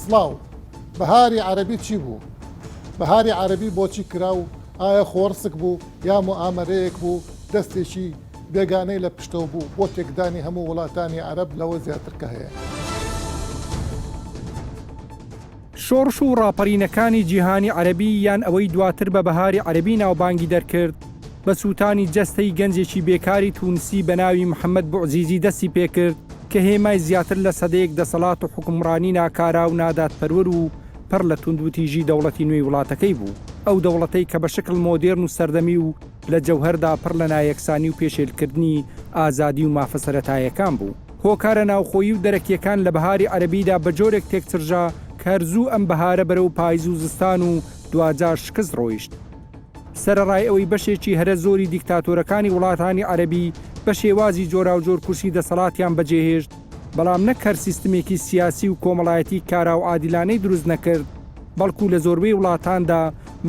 سڵاو بەهاری عەرەبی چی بوو؟ بەهاری عەرەبی بۆچی کرا و ئایا خۆڕسک بوو یا موئامەرەیەک بوو دەستێکی بێگانەی لە پشتەوە بوو بۆ تێکدانی هەموو وڵاتانی عەرەب لەوە زیاتر کە هەیە. شۆڕش و ڕاپەڕینەکانی جیهانی عەرەبی یان ئەوەی دواتر بە بەهاری عەرەبی ناوبانگی دەرکرد بە سووتانی جەستەی گەنجێکی بێکاری تونسی بە ناوی محەممەد بوعزیزی دەستی پێکرد کە هێمای زیاتر لە سەدەیەک دەسەڵات و حکومڕانی ناکارا و ناداتپەروەر و پڕ لە توندوتیژی دەوڵەتی نوێی وڵاتەکەی بوو. ئەو دەوڵەتەی کە بە شکل مۆدێرن و سەردەمی و لە جەوهەردا پڕ لە نایەکسانی و پێشێلکردنی ئازادی و مافە سەرەتایەکان بوو. هۆکارە ناوخۆیی و دەرەکیەکان لە بەهاری عەرەبیدا بە جۆرێک تێکچڕژا کە هەرزوو ئەم بەهارە بەرەو پاییز و زستان و دوجار شکست ڕۆیشت. سەرەڕای ئەوەی بەشێکی هەرە زۆری دیکتاتۆرەکانی وڵاتانی عەرەبی بە شێوازی جۆرا و جۆر کورسی دەسەڵاتیان بەجێهێشت، بەڵام نەک هەر سیستمێکی سیاسی و کۆمەڵایەتی کارا و عادیلانەی دروست نەکرد، بەڵکو لە زۆربەی وڵاتاندا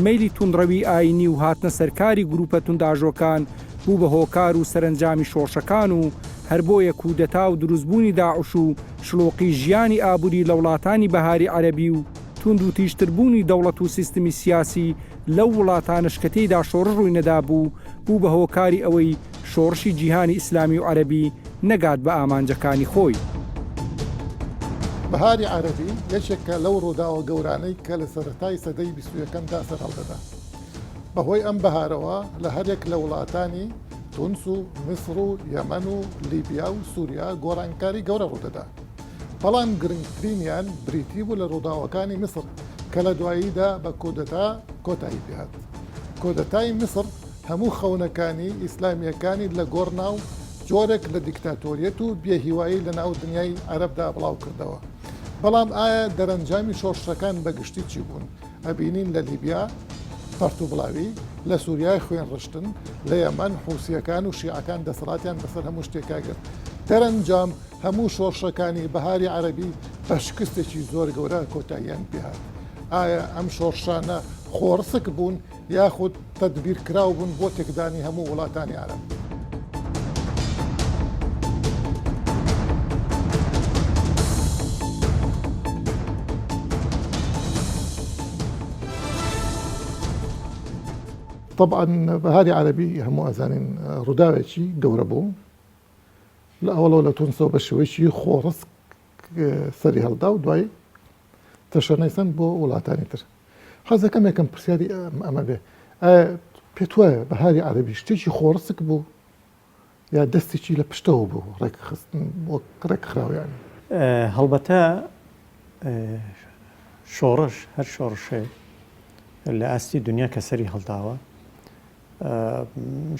مەیلی توندڕەوی ئاینی و هاتنە سەرکاری گروپە تونداژۆکان بوو بە هۆکار و سەرنجامی شۆڕشەکان و هەر بۆیە کودەتا و دروستبوونی داعش و شلۆقی ژیانی ئابووری لە وڵاتانی بەهاری عەرەبی و توند و تیژتربوونی دەوڵەت و سیستمی سیاسی لەو وڵاتانە شکەتەیدا شۆڕش ڕووی نەدا بوو بە هۆکاری ئەوەی شۆڕشی جیهانی ئیسلامی و عەرەبی نەگات بە ئامانجەکانی خۆی. بەهاری عەرەبی یەکێکە لەو ڕووداوە گەورانەی کە لە سەرەتای سەدەی 21ەمدا سەر هەڵدەدا. بەهۆی ئەم بەهارەوە لە هەرێک لە وڵاتانی تونس و میسر و یەمەن و لیبیا و سووریا گۆڕانکاری گەورە ڕوودەدا. بەڵام گرنگترینیان بریتی بوو لە ڕووداوەکانی میسر کە لە دواییدا بە کۆدەتا کۆتایی پێهات. کۆدەتای میسر هەموو خەونەکانی ئیسلامیەکانی لە گۆڕنا و جۆرێک لە دیکتاتۆریەت و بێهیوایی لە ناو دنیای عەرەبدا بڵاو کردەوە. بەڵام ئایا دەرەنجامی شۆڕشەکان بەگشتی چی بوون؟ ئەبینین لە لیبیا پەرت و بڵاوی، لە سووریای خوێن ڕشتن، لە یەمەن حوسیەکان و شیعەکان دەسەڵاتیان بەسەر هەموو شتێکا گرت. دەرەنجام هەموو شۆڕشەکانی بەهاری عەرەبی بە شکستێکی زۆر گەورە کۆتاییان پێهات. ئایا ئەم شۆڕشانە خۆڕسک بوون یاخود تەدبیر کراو بوون بۆ تێکدانی هەموو وڵاتانی عەرەب؟ طبعا بەهاری عەرەبی هەموو ئەزانین ڕووداوێکی گەورە بوو لە ئەوڵەوە لە تونسەوە بە شێوەیەکی خۆڕسک سەری هەڵدا و دوای تەشەنەیسەن بۆ وڵاتانی تر. حەزەکەم یەکەم پرسیاری ئەمە بێ، پێت وایە بەهاری عەرەبی شتێکی خۆڕسک بوو یا دەستێکی لە پشتەوە بوو ڕێکخستن بۆ ڕێکخراویان؟ هەڵبەتە شۆڕش هەر شۆڕشێ لە ئاستی دنیا کە سەری هەڵداوە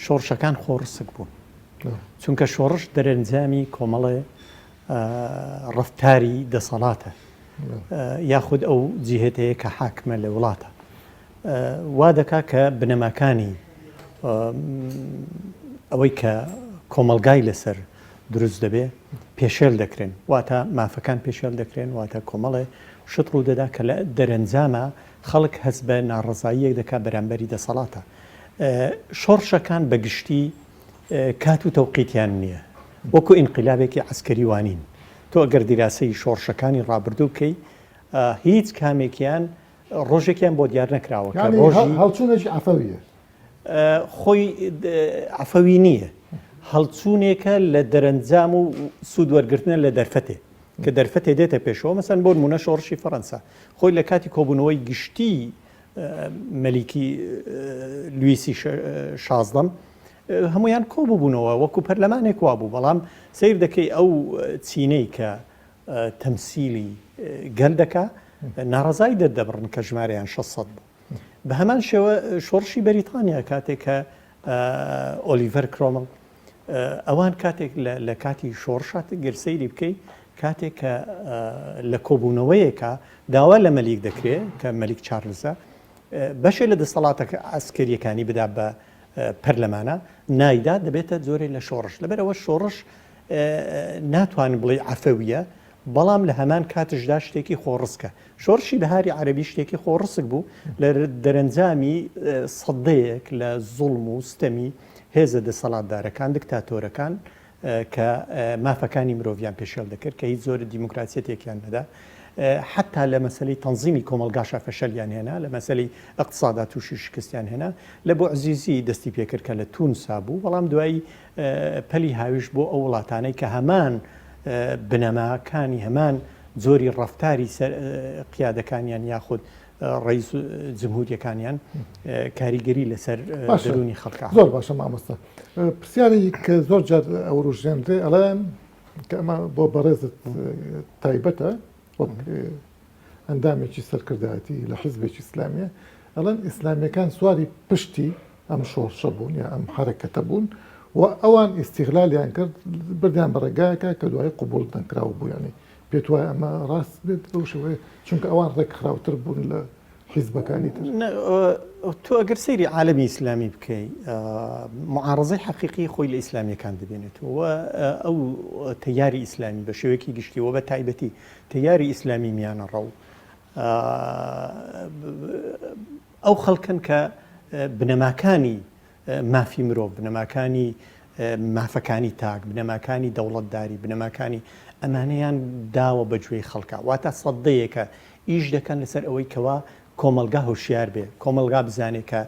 شۆڕشەکان خۆڕسک بوون، چونکە شۆڕش دەرەنجامی کۆمەڵێ ڕەفتاری دەسەڵاتە یاخود ئەو جیهێتەیە کە حاکمە لە وڵاتە، وا دەکا کە بنەماکانی ئەوەی کە کۆمەلگای لەسەر دروست دەبێ پێشێل دەکرێن، واتە مافەکان پێشێل دەکرێن، واتە کۆمەڵێ شت ڕوو دەدا کە لە دەرەنجامە خەڵک هەست بە ناڕەزاییەک دەکات بەرامبەری دەسەڵاتە. شۆڕشەکان بەگشتی کات و تەوقیتیان نییە، وەکو ئینقیلابێکی عەسکەری وانین. تۆ ئەگەر دیراسەی شۆڕشەکانی ڕابردوو بکەی هیچ کامێکیان ڕۆژێکیان بۆ دیار نەکراوە کە ڕۆژی هەڵچوونێکی عەفەویە، خۆی عەفەوی نییە، هەڵچوونێکە لە دەرەنجام و سوود وەرگرتنە لە دەرفەتێ کە دەرفەتێ دێتە پێشەوە. مەسەن بۆ نمونە شۆڕشی فەڕەنسا خۆی لە کاتی کۆبوونەوەی گشتی مەلیکی لویسی شازدەم هەمویان کۆبووبوونەوە وەکو پەرلەمانێک وا بوو، بەڵام سیر دەکەی ئەو چینەی کە تەمسیلی گەل دەکا ناڕەزای دەردەبڕن کە ژمارەیان 600 بوو. بە هەمان شێوە شۆڕشی بەریتانیا کاتێک کە ئۆلیڤەر کرۆمڵ ئەوان کاتێک لە کاتی شۆڕشات گرسەیری بکەی کاتێک کە لە کۆبوونەوەیەکە داوا لە مەلیک دەکرێت کە مەلیک چارلزە بەشێ لە دەسەڵاتە ئەسکەریەکانی بدا بە پەرلەمانە نایدا دەبێتە زۆرێک لە شۆڕش. لەبەرەوە شۆڕش ناتوانین بڵێ عەفەویە، بەڵام لە هەمان کاتشدا شتێکی خۆڕسکە. شۆڕشی بەهاری عەرەبی شتێکی خۆڕسک بوو لە دەرەنجامی سەدەیەک لە زوڵم و ستەمی هێزە دەسەڵاتدارەکان دکتاتۆرەکان کە مافەکانی مرۆڤیان پێشێل دەکرد کە هیچ زۆر دیموکراسیەتێکیان نەدا. حتا لە مەسلەی تەنظیمی کۆمەلگاشە فەشەلیان هێنا لە مەسلەی اقتصادا تووشی شکستیان هێنا لە بۆ عزیزی دەستی پێکرد کە لە تونسا بوو بەڵام دوایی پەلی هاویش بۆ ئەو وڵاتانەی کە هەمان بنەماکانی هەمان زۆری ڕەفتاری قیادەکانیان یاخود ڕئیس جمهوریەکانیان کاریگەری لەسەر دەرونی خەڵکا زۆر باشە مامۆستا پرسیاری کە زۆر جار ئەو ڕژێنرێ ئەڵێن کە ئەمە بۆ بەڕێزت تایبەتە وەک ئەندامێکی سەرکردایەتی لە حیزبێکی ئیسلامیە ئەڵێن ئیسلامیەکان سواری پشتی ئەم شۆڕشە بوون یا ئەم حرەکەتە بوون و ئەوان ئیستیغلالیان کرد بردیان بە ڕێگایەکە کە دوای قبول نەکراوە بوو ینی پێت وایە ئەمە ڕاست بێت بەو شێوەیە چونکە ئەوان ڕێکخراوتر بوون لە حیزبەکانی تر تۆ ئەگەر سەیری عالەمی ئیسلامی بکەیت معارەزەی حەقیقی خۆی لە ئیسلامیەکان دەبێنێتەوە ئەو تەیاری ئیسلامی بە شێوەیەکی گشتیەوە بە تایبەتی تەیاری ئیسلامی میانە ڕەو ئەو خەڵکن کە بنەماکانی مافی مرۆڤ بنەماکانی مافەکانی تاک بنەماکانی دەوڵەتداری بنەماکانی ئەمانەیان داوە بەگوێی خەڵکە واتە سەدەیەکە ئیش دەکەن لەسەر ئەوەی کەوا کۆمەلگا هۆشیار بێ کۆمەلگا بزانێت کە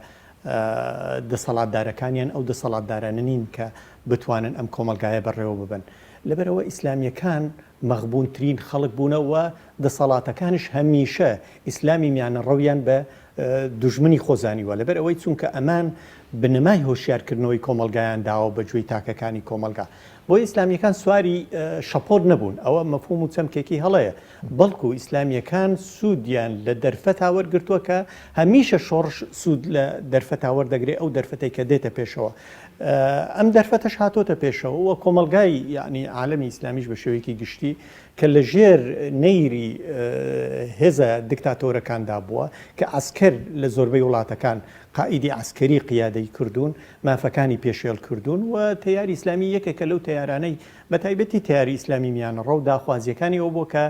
دەسەڵاتدارەکانیان ئەو دەسەڵاتدارانە نین کە بتوانن ئەم کۆمەلگایە بەڕێوە ببن لەبەرەوە ئیسلامیەکان مەغبوونترین خەڵک بوونەوە دەسەڵاتەکانش هەمیشە ئیسلامی میانە ڕەویان بە دوژمنی خۆزانیوە لەبەر ئەوەی چونکە ئەمان بنەمای هۆشیارکردنەوەی کۆمەلگایان داوە بەگوێی تاکەکانی کۆمەلگا بۆی ئیسلامیەکان سواری شەپۆر نەبوون ئەوە مەفهوم و چەمکێکی هەڵەیە بەڵکو ئیسلامیەکان سوودیان لە دەرفەتا وەرگرتووە کە هەمیشە شۆڕش سوود لە دەرفەتا وەردەگرێت ئەو دەرفەتەی کە دێتە پێشەوە ئەم دەرفەتەش هاتۆتە پێشەوە وە کۆمەلگای یعنی عالەمی ئیسلامیش بە شێوەیەکی گشتی کە لە ژێر نەیری هێزە دیکتاتۆرەکاندا بووە کە ئەسکەر لە زۆربەی وڵاتەکان قائیدی عسکەری قیادەی کردوون مافەکانی پێشێل کردوون و تەیاری ئیسلامی یەکێکە لەو تەیارانەی بە تایبەتی تیاری ئیسلامی میانە ڕەو داخوازیەکانی ئەو بۆ کە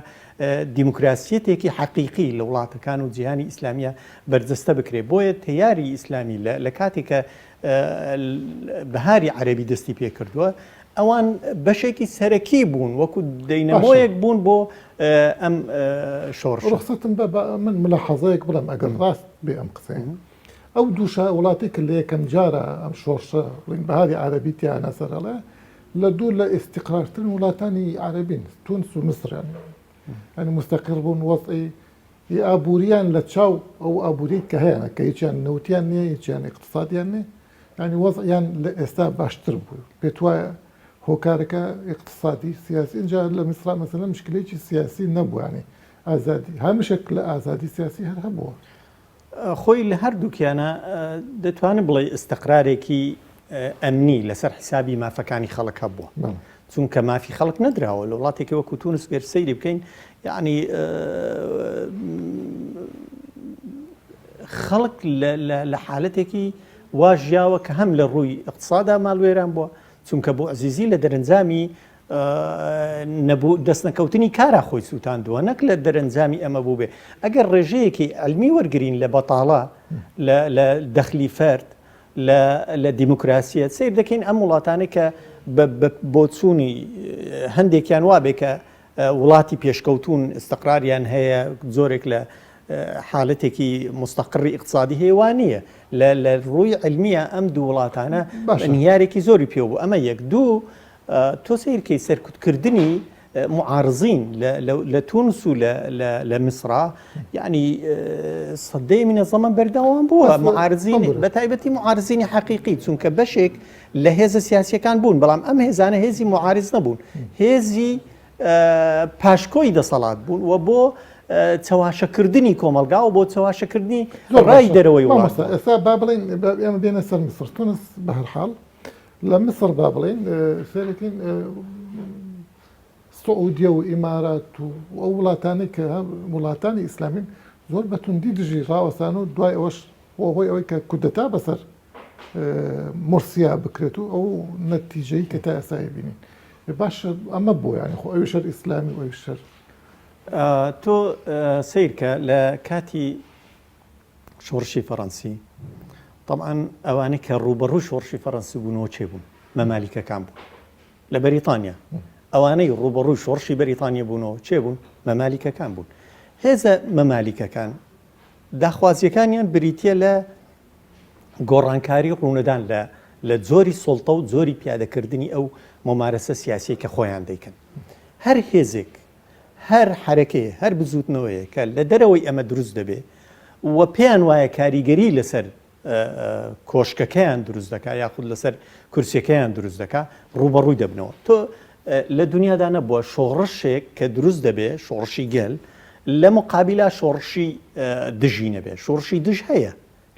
دیموکراسیەتێکی حەقیقی لە وڵاتەکان و جیهانی ئیسلامیە بەرجەستە بکرێت بۆیە تەیاری ئیسلامی لە کاتێکە بەهاری عەرەبی دەستی پێ کردووە ئەوان بەشێکی سەرەکی بوون وەکو دەینەمۆیەک بوون بۆ ئەم شۆڕش ڕخسەتم بە من ملاحەزەیەک بڵم ئەگەر ڕاست بێ ئەم قسەیە ئەو دووشە وڵاتی کە لە یەکەم جارە ئەم شۆڕشە بەهاری عەرەبی تیانە سەرەڵێ لە دوو لە ئیستیقرارترین وڵاتانی عەرەبین تونس و مسریان ینی مستەقر بوون وەزعی ئابووریان لە چاو ئەو ئابووری کە هەیەە کە هیچیان نەوتیان نییە هیچیان اقتصادیان نیە ینی وەزعیان لە ئێستا باشتر بوو پێت وایە هۆکارەکە اقتصادی سیاسی اینجا لە میسرا مەسەلەن مشکلێکی سیاسی نەبووانی ئازادی هەمیشێک لە ئازادی سیاسی هەر هەبووە خۆی لە هەردووکیانە دەتوانم بڵێ ئستقرارێکی ئەمنی لەسەر حیسابی مافەکانی خەڵک بووە چونکە مافی خەڵک نەدراوە لە وڵاتێکی وەکو تونس گەر سەیری بکەین یعنی خەڵک لە حالەتێکی واژیاوە کە هەم لە ڕووی اقتصادا ماڵوێران بووە چونکە بۆ عزیزی لە دەرەنجامی دەستنەکەوتنی کارا خۆی سووتاندووە نەک لە دەرەنجامی ئەمە بوو بێ ئەگەر ڕێژەیەکی ئەلمی وەرگین لە بەتاڵە لە دەخلی فەرد لە دیموکراسیە سیر دەکەین ئەم وڵاتانێک کە بۆ چوونی هەندێکیان وابێ کە وڵاتی پێشکەوتون استقراریان هەیە زۆرێک لە حالەتێکی مستەقڕی اقتصادی هێوانیە لە ڕووی علمیە ئەم دوو وڵاتانە نیارێکی زۆری پێ بوو ئەمە یەک دوو تۆ سیرکەی سەرکوتکردنی معارزین لە تونس و لە میسرا یعنی سەدەی منەظەمە بەردەوام بووە معارزین بە تایبەتی معارزینی حەقیقی چونکە بەشێک لە هێزە سیاسیەکان بوون بەڵام ئەم هێزانە هێزی معارز نەبوون هێزی پاشکۆی دەسەڵات بوون و بۆ چەواشەکردنی کۆمەلگا و بۆ چەواشەکردنی ڕای دەرەوەی وڵات ئێستا با بڵێن ئێمە بێنە سەر میسر تونس بە هەر حاڵ لە میسر با بڵێن سێرەکەین سعودیە و ئیمارات و ئەو وڵاتانی کە وڵاتانی ئیسلامین زۆر بە توندی دژی ڕاوەسان و دوای ئەوەش هۆی ئەوەی کە کودەتا بەسەر مرسیا بکرێت و ئەو نەتیجەی کە تا ئێستا بینین باشە ئەمە بۆ یانی خۆ ئەوی شەر ئیسلامی و ئەوی شەر تۆ سیرکە لە کاتی شۆڕشی فەڕەنسی طبعا ئەوانەی کە ڕوبەڕوو شۆڕشی فەڕەنسی بوونەوە چێ بوون مەمالیکەکان بوون لە بەریتانیا ئەوانەی ڕوبەڕووی شۆڕشی بەریتانیا بوونەوە چێ بوون مەمالیکەکان بوون هێزە مەمالیکەکان داخوازیەکانیان بریتە لە گۆڕانکاری ڕوونەدان لە جۆری سڵتە و جۆری پیادەکردنی ئەو مۆمارەسە سیاسی کە خۆیان دەیکەن. هەر هێزێک هەر حرەکەیە هەر بزوتنەوەیە کە لە دەرەوەی ئەمە دروست دەبێ و پێیان وایە کاریگەری لەسەر کۆشکەکەیان دروست دەکات یاخود لەسەر کورسەکەیان دروست دەکات ڕوبەڕووی دەبنەوە. تۆ لە دنیادا نەبووە شۆڕشێک کە دروست دەبێ شۆڕشی گەل لە مقابلا شۆڕشی دژی نەبێ شۆڕشی دژ هەیە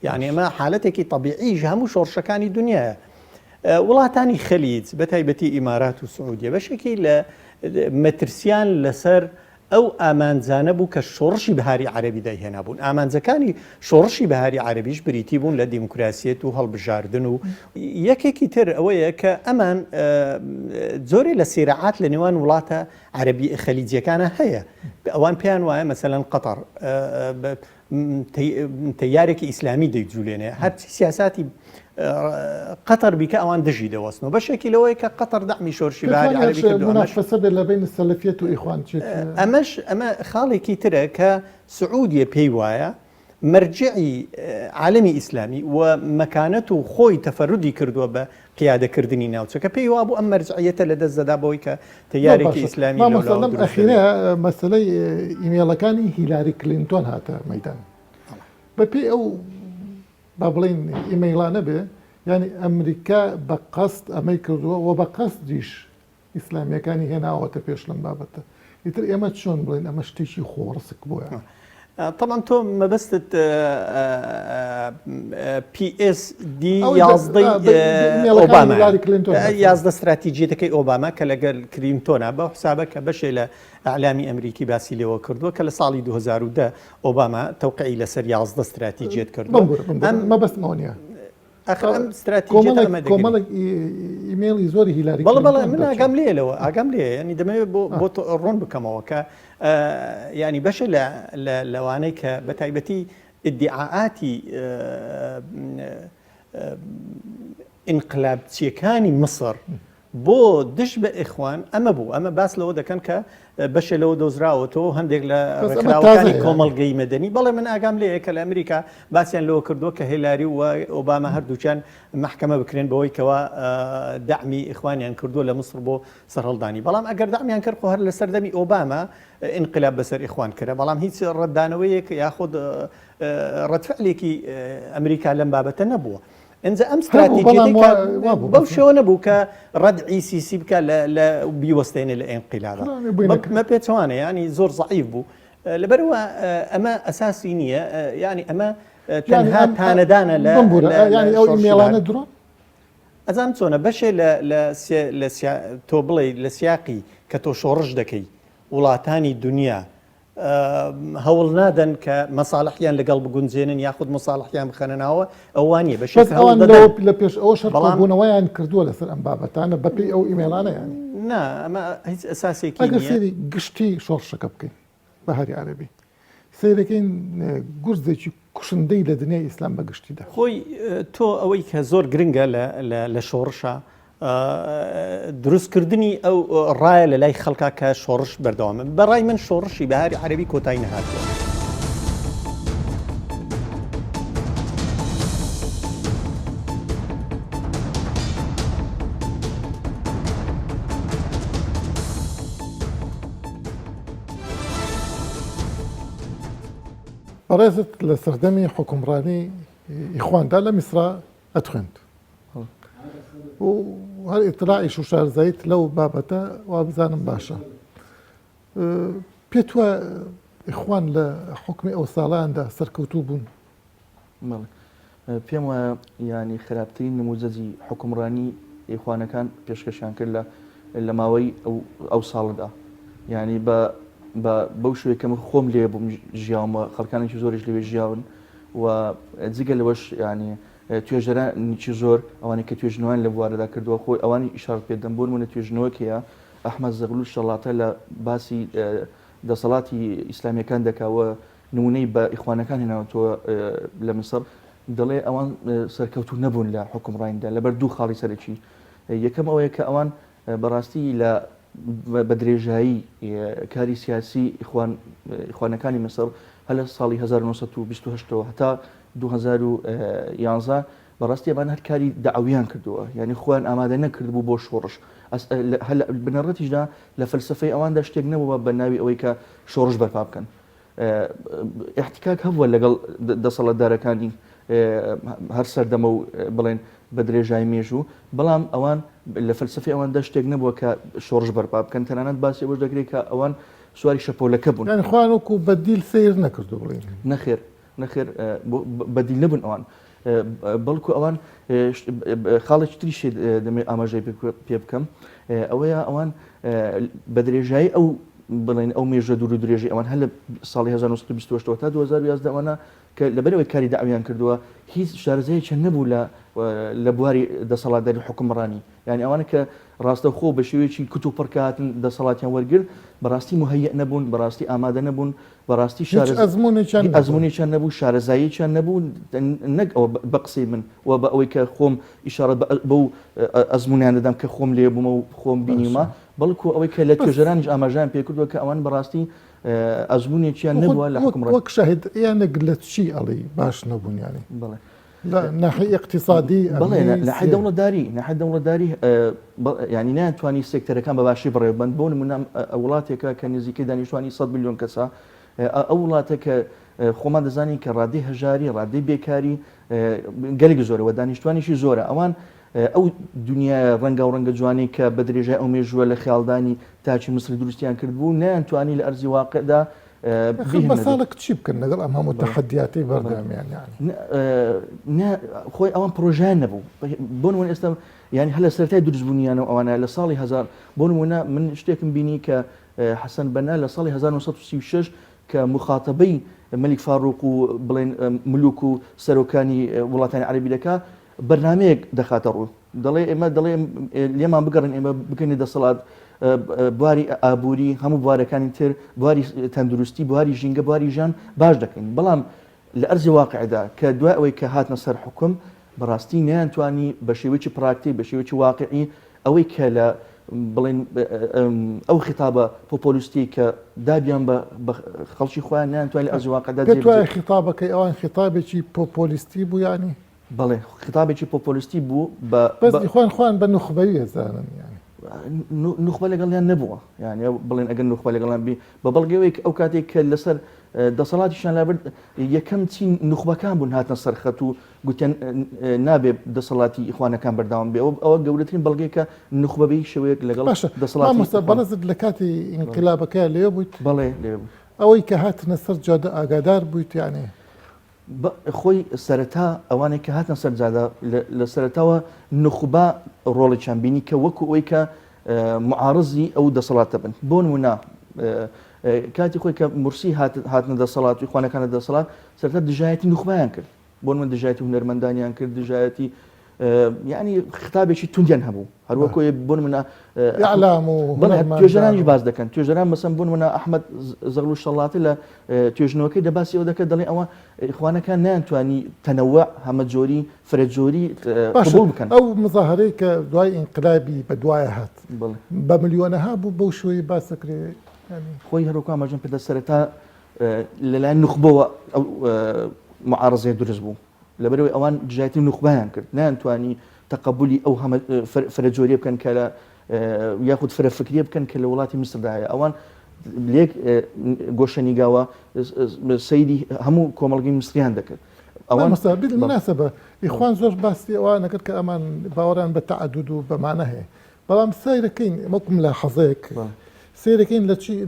یعنی ئەمە حالەتێکی طبیعیش هەموو شۆڕشەکانی دنیاە. وڵاتانی خەلیج بە تایبەتی ئیمارات و سعودیە بەشێکی لە مەترسیان لەسەر ئەو ئامانجانە بوو کە شۆڕشی بەهاری عەرەبی داهێنا بوون. ئامانجەکانی شۆڕشی بەهاری عەرەبیش بریتی بوون لە دیموکراسیەت و هەڵبژاردن و یەکێکی تر ئەوەیە کە ئەمان زۆری لە سیرعات لە نێوان وڵاتە عەرەبی خەلیجیەکانە هەیە. ئەوان پێیان وایە مەسەلەن قەتەر تەیارێکی ئیسلامی دەیجوولێنێ هەرچی سیاساتی قەتەر بیکە ئەوان دژی دەوەستنەوە بەشێکی لەوەی کە قەتەر دەعمی شۆڕشی بەهاری عەرەبی منافسە بێت لە بین سەلەفیەت و ئیخوان ئەمە خاڵێکی ترە کە سعودیە پێی وایە مەرجعی عالەمی ئیسلامی و مەکانەت و خۆی تەفەرودی کردووە بە قیادەکردنی ناوچەکە پێی وا بوو ئەم مەرجعیەتە لە دەست دەدا بەوەی کە تەیارێکی ئیسلامی ئەخیرە مەسەلەی ئیمێڵەکانی هیلاری کلینتۆن هاتە مەیدان بەپێی ئەو با بڵین ئیمەیلانە بێ ینی ئەمریکا بە قەست ئەمەی کردووە و بە قەستیش ئیسلامیەکانی هێناوەتە پێش لەم بابەتە ئیتر ئێمە چۆن بڵین ئەمە شتێکی خۆڕسک بووە. طبعا تۆ مەبەستت PSD 11 استراتیجیەکەی ئۆباما کە لەگەل کلینتۆنە بە حسابە کە بەشێ لە ئەعلامی ئەمریکی باسی لێەوە کردووە کە لە ساڵی 2010 ئۆباما تەوقعی لەسەر 11 استراتیجیەت کردووە. مەبەستمەوە نیە ئەم استراتیجیە کۆمەڵێک ئیمێڵی زۆری هیلاری بەڵێ من ئاگام لێلەوە ئاگام لێ ینی دەمەوێت بۆ ڕۆن بکەمەوە کە ینی بەشە لەوانەی کە بە تایبەتی ئیدعاءاتی ئینقلابچیەکانی مصر بۆ دش بە ئیخوان ئەمە بوو ئەمە باس لەوە دەکەن کە بەشە لەوە دۆزراوەتەوە هەندێک لە ڕێکخراوەکانی کۆمەڵگەی مەدەنی بەڵێ من ئاگام لێیە کە لە ئەمریکا باسییان لەوە کردووە کە هیلاری و ئۆباما هەردووچیان محکەمە بکرێن بەوەی کەوا داعمی ئیخوانیان کردووە لە مصر بۆ سەرهەڵدانی بەڵام ئەگەر داعمیان کرد خۆ هەر لە سەردەمی ئۆباما ئینقلاب بەسەر ئیخوان کرد بەڵام هیچ ڕەتدانەوەیەک یاخود ڕەتفعلێکی ئەمریکا لەم بابەتە نەبووە. ئەنجە ئەم استراتیجیەکە بەو شێوە نەبوو کە ڕەدعی سیسی بکە لە بیوەستێنێ لە ئینقیلابە مە پێچوانە ینی زۆر زەعیف بوو لەبەرەوە ئەمە ئەساسی نییە ینی ئەمە تەنها تانەدانە ینی ئەو ئیمێڵانە درۆ ئەزانم چۆنە بەشێ تۆ بڵێ لە سیاقی کە تۆ شۆڕش دەکەی وڵاتانی دنیا هەوڵ نادەن کە مەساڵحیان لەگەڵ بگونجێنن یاخود مەساڵحیان بخەنەوە ئەوانیە بەش لە پێش ئەو شەڕبوونەوەیان کردووە لەسەر ئەم بابەتانە بەپی ئەو ئیمێڵانە یانی نا ئەمە هیچ ئەساسێکی ئەگەر سێری گشتی شۆڕشەکە بکەین بەهاری عەرەبی سیرەکەین گورزێکی کوشندەی لە دنیای ئیسلام بەگشتیدا خۆی تۆ ئەوەی کە زۆر گرنگە لە شۆڕشە دروستکردنی ئەو ڕایە لە لای خەڵکا کە شۆڕش بەردەوامە بەڕای من شۆڕشی بەهاری عەرەبی کۆتایی نەهاتووە. بەڕێزت لە سەردەمی حکومڕانی ئیخواندا لە میسرا ئەتخوێند و هەر ئیتلاعیش و شارزایت لەو بابەتە وا بزانم باشە پێت وە ئیخوان لە حکمی ئەو ساڵاندا سەرکەوتوو بوون پێم وایە ینی خراپترین نموزەجی حکومڕانی ئیخوانەکان پێشکەشیان کرد لە ماوەی ئەو ساڵدا ینی بەو شوێ کەم خۆم لێ بووم ژیاومە خەڵکانێکی زۆریش لەوێ ژیاون و جگە لەوەش ینی توێژەرانێکی زۆر ئەوانی کە توێژنەوەیان لە بوارەدا کردووە خۆی ئەوانی ئیشارەت پێدەم بۆ نمونە توێژنەوەکەیە ئەحمەد زەغلول شەڵاتە لە باسی دەسەڵاتی ئیسلامیەکان دەکاوە نمونەی بە ئیخوانەکان هێناوەتەوە لە میسر دەڵێ ئەوان سەرکەوتوو نەبوون لە حکومڕانیدا لەبەر دوو خاڵی سەرەکی یەکەم ئەوەیە کە ئەوان بەڕاستی لە بە درێژایی کاری سیاسی ئیخوانەکانی مەسەر هە لە ساڵی 1928 هەتا 2011 بەڕاستی ئەمان هەر کاری داعویان کردووە، یعنی خۆیان ئامادە نەکردبوو بۆ شۆڕش. بنەڕەتیشدا لە فەلسفەی ئەواندا شتێک نەبووە بە ناوی ئەوەی کە شۆڕش بەرپا بکەن. احتکاک هەبووە لەگەڵ دەسەڵاتدارەکانی هەر سەردەمە و بڵێن بە درێژای مێژوو، بەڵام ئەوان لە فەلسفەی ئەواندا شتێک نەبووە کە شۆڕش بەرپا بکەن، تەنانەت باسی ئەوەش دەکرێت کە ئەوان سواری شەپۆلەکە بوون. یعنی خوان وەکو بەدیل سیر نەکردو بڵێن. نەخێر بەدیل نەبوون ئەوان، بەڵکو ئەوان خاڵێکی تریشێ دەمێ ئاماژەی پێ بکەم، ئەوەیە ئەوان بە درێژایی ئەو بڵێن ئەو مێژە دوور و درێژی ئەوان هەر لە ساڵی 1928 تا 2011 ئەوانە کە لەبەرەوەی کاری داعویان کردووە هیچ شارەزایەکی نەبوو لە بواری دەسەڵاتداری حکومڕانی، یعنی ئەوانە کە ڕاستەوخۆ بە شێوەیەکی کتوپڕکە هاتن دەسەڵاتیان وەرگرت بەڕاستی مهەیە نەبوون، بەڕاستی ئامادە نەبوون، بەڕاستی ئەزمونێکیان نەبوو، شارەزاییەکیان نەبوو، نەک ئەوە بە قسەی من و بە ئەوەی کە خۆم ئیشارەت بەو ئەزمونیان دەدەم کە خۆم لێ بوومە و خۆم بینیمە، بەڵکو ئەوەی کە لە توێژەرانیش ئاماژیان پێکردووە کە ئەوان بەڕاستی ئەزمونێکیان نەبووە لە حکومڕانی. وەک شاهد یانێک لە چی ئەڵێ باش نەبوون یانی؟ بڵێ ناحیە اقتصادی بڵێ لە دەوڵەتداری ینی ناتوانانی سێکتەرەکان بە باشی بڕێوبند بۆ نمونە وڵاتێکە کە نزیکەی دانیشتوانی 100 میلیۆن کەسە، ئەو وڵاتە کە خۆمان دەزانین کە ڕادەی هەژاری ڕادەی بێکاری گەلێک زۆرەوە دانیشتوانیشی زۆرە، ئەوان ئەو دنیا ڕەنگە و ڕەنگە جوانی کە بە درێژای ئەو مێژووە لە خیاڵدانی تاچی مسری دروستیان کردبوو نەیانتوانی لە ئەرزی واقعدا بە ساڵێک چی بکەن لەگەڵ ئەم هەموو تەحەدیاتی بەردەمیان خۆی ئەوان پرۆژیان نەبوو بۆ نمونە ئێستا ینی هەر لە سەرەتای دروستبوونیانەوە ئەوانە لە ساڵی 1000 بۆ نمونە من شتێکم بینی کە حەسەن بەنا لە ساڵی 1936 کە مخاتبەی مەلیک فاڕوق و بڵێن ملوک و سەرۆکانی وڵاتانی عەرەبی دەکا بەرنامەیەک دەخاتە ڕوو، دەڵێ ئێمە دەڵێ لێمان بگەڕن ئێمە بکەین دەسەڵات بواری ئابووری هەموو بوارەکانی تر بواری تەندروستی بواری ژینگە بواری ژان باش دەکەین، بەڵام لە ئەرزی واقعدا کە دوای ئەوەی کە هاتنە سەر حکم بەڕاستی نەیانتوانی بە شێوەیەکی پراکتی بە شێوەیەکی واقعی ئەوەی کە لە بڵێن ئەو خیتابە پۆپۆلیستی کە دابیان بە خەڵکی خۆیان نەیانتوانی لە ئەرزی واقعدا پێت خیتابەکەی ئەوان خیتابێکی پۆپۆلیستی بوو ینی؟ بەڵێ خیتابێکی پۆپۆلیستی بوو بەس خوان بە نوخبەوی ێزانن ینی نوخبە لەگەڵیان نەبووە، یعنی بڵێن ئەگەر نوخبە لەگەڵیان بی بە بەڵگەوەی ئەو کاتێک کە لەسەر دەسەڵاتیشان لابرد یەکەم چین نوخبەکان بوون هاتنە سەرخەت و گوتیان نابێ دەسەڵاتی ئیخوانەکان بەرداوام بێ ئەوە گەورەترین بەڵگەیەکە نوخبەبی شێوەیەک لەگەڵ دەسەڵاتی بەڕێزت لە کاتی ئینقلابەکە لێ بوویت؟ بەڵێ لێ ئەوەی کە هاتنە سەر جادە ئاگادار بوویت یانێ؟ خۆی سەرەتا ئەوانێک کە هاتن سەرجادا لە سەرەتاوە نوخبە ڕۆڵێکیان بینی کە وەکو ئەوەی کە معارضی ئەو دەسەڵاتە بن، بۆ نمونە کاتی خۆی کە مرسی هاتنە دەسەڵات و خوانەکانە دەسەڵات سەرەتا دژایەتی نوخبەیان کرد، بۆ نمونە دژایەتی هونەرمەندانیان کرد، دژایەتی یعنی خطابێکی توندیان هەبوو هەروەکۆی بۆ نمونە ئیعلام و توێژەرانی باز دەکەن، توێژەران مەسەن بۆ نمونە ئەحمەد زەغلو شەڵاتی لە توێژنەوەکەی دەباسی ئەوە دەکات دەڵێ ئەوە ئیخوانەکان نەیانتوانی تەنەوع هەمە جۆری فرەجۆری قبوڵ بکەن. ئەو مزاهرەی کە دوای ئینقلابی بەدوایە هات بە ملیۆنەها بوو بەو شوەی باسەکرێ خۆی هەروەکو ئاماژەم پێدا سەرەتا لەلایەن نوخبەوە ئەو معارضەیە دروست بوو لەبەرەوەی ئەوان دژایەتی نوخبەیان کرد نەیانتوانی تەقەبولی ئەو هەمە فرەجۆریە بکەن کە لە یاخود فرەفکریە بکەن کە لە وڵاتی میسردایە ئەوان لێک گۆشەنیگاوە سەیری هەموو کۆمەڵگەی میسریان دەکرد. ئەوان بالمناسبە ئیخوان زۆر باسی ئەوان نەکرد کە ئەمان باوەڕیان بە تەعەدود و بەمانە هەیە، بەڵام سەیرەکەین وەکو ملاحەزەیەک سیرەکەین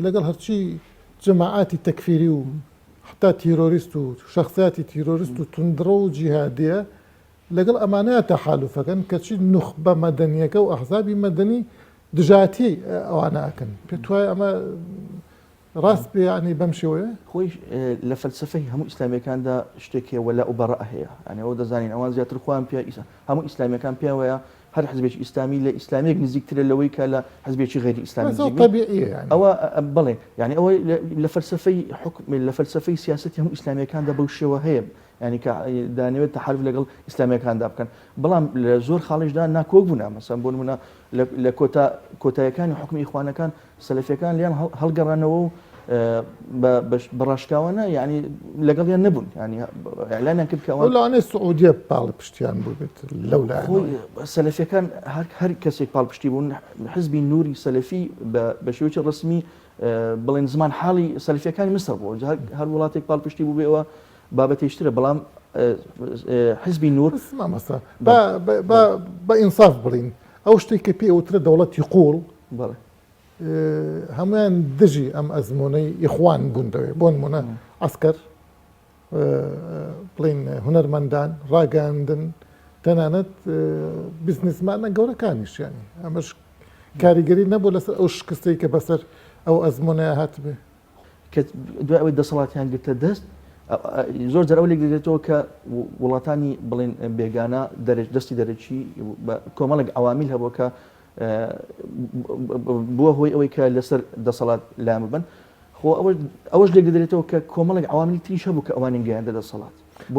لەگەڵ هەرچی جەماعاتی تەکفیری و حتا تیرۆریست و شخصیاتی تیرۆریست و توندڕە و جیهادیە لەگەڵ ئەمانەیە تەحالوفەکەن کەچی نوخبە مەدەنیەکە و ئەحزابی مەدەنی دژاتی ئەوانە ئەکەن پێت وایە ئەمە ڕاست بێ ینی بەم شێوەیە؟ خۆی لە فەلسفەی هەموو ئیسلامیەکاندا شتێکێ وەلا و بەڕە هەیە، ئەنێ ئەوە دەزانین ئەوان زیاتر خۆیان پێ هەموو ئیسلامیەکان پێوەیە هەر حزبێکی ئیسلامی لە ئیسلامێک نزیکترە لەوەی کە لە حزبێکی غێری ئیسلامی ئەوە بڵێ یعنی ئەوە لە فەلسفەی حکم لە فەلسفەی سیاسەتی هەموو ئیسلامیەکاندا بەو شێوە هەیە، ینی کە دانەوێت تەحالف لەگەڵ ئیسلامیەکاندا بکەن بەڵام لە زۆر خاڵیشدا ناکۆک بوون مەسەن بۆ نمونە لە کۆتاییەکانی حکومی ئیخوانەکان سەلەفیەکان لیان هەڵگەڕانەوە و بەڕاشکاوانە ینی لەگەڵیان نەبوون ینی ئەعلانیان کرد کە لەوانەیە سعودیە پاڵ پشتیان بوو بێت لەولایەنەوە سەلەفیەکان هەر کەسێک پاڵپشتی بوون حزبی نوری سەلەفی بە شێوەیەکی ڕسمی بڵێن زمان حاڵی سەلەفیەکانی مسر بوو هەر وڵاتێک پاڵپشتی بوو بێەوە بابەتێشترە بەڵام حزبی نور مەسا بە ئینساف بڵین ئەو شتێک کە پێ ئەوترە دەوڵەتی قوڵ هەمویان دژی ئەم ئەزمونەی ئیخوان بوون دەوێت بۆ نمونە عسکەر بڵین هونەرمەندان ڕاگەاندن تەنانەت بیزنسمانە گەورەکانیشیانی ئەمەش کاریگەری نەبوو لەسەر ئەو شکستەی کە بەسەر ئەو ئەزمونەیە هات بێ کە دوای ئەوەی دەسەڵاتیان گرتە دەست زۆر جار ئەو لێک دەگرێتەوە کە وڵاتانی بڵێن بێگانە دەستی دەرەچی کۆمەڵێک عوامیل هەبووە کە بووە هۆی ئەوەی کە لەسەر دەسەڵات لام بن خۆ ئەوەش لێک دەدرێتەوە کە کۆمەڵێک عوامیلی تریش هەبوو کە ئەوانین گەیاندە دەسەڵات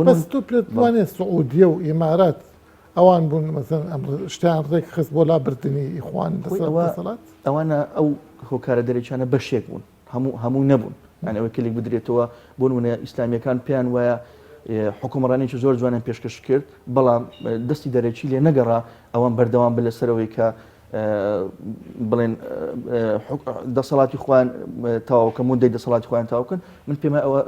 بەس تۆ پێت وانێت سعودیە و ئیمارات ئەوان بوون مەسەن شتیان ڕێک خست بۆ لابردنی ئیخوان دەسەڵات ئەوانە ئەو هۆکارە دەرەچانە بەشێک بوون هەموو نەبوون یان ئەوەی کلێک بدرێتەوە بۆ نمونە ئیسلامیەکان پێیان وایە حکومڕانێکی زۆر جوانیان پێشکەش کرد بەڵام دەستی دەرەچی لێ نەگەڕا ئەوان بەردەوام بە لەسەرەوەی کە بڵێن دەسەڵاتی خوان تاواوکە موندەی دەسەڵاتی خوان تاوکن من پێمە ئەوە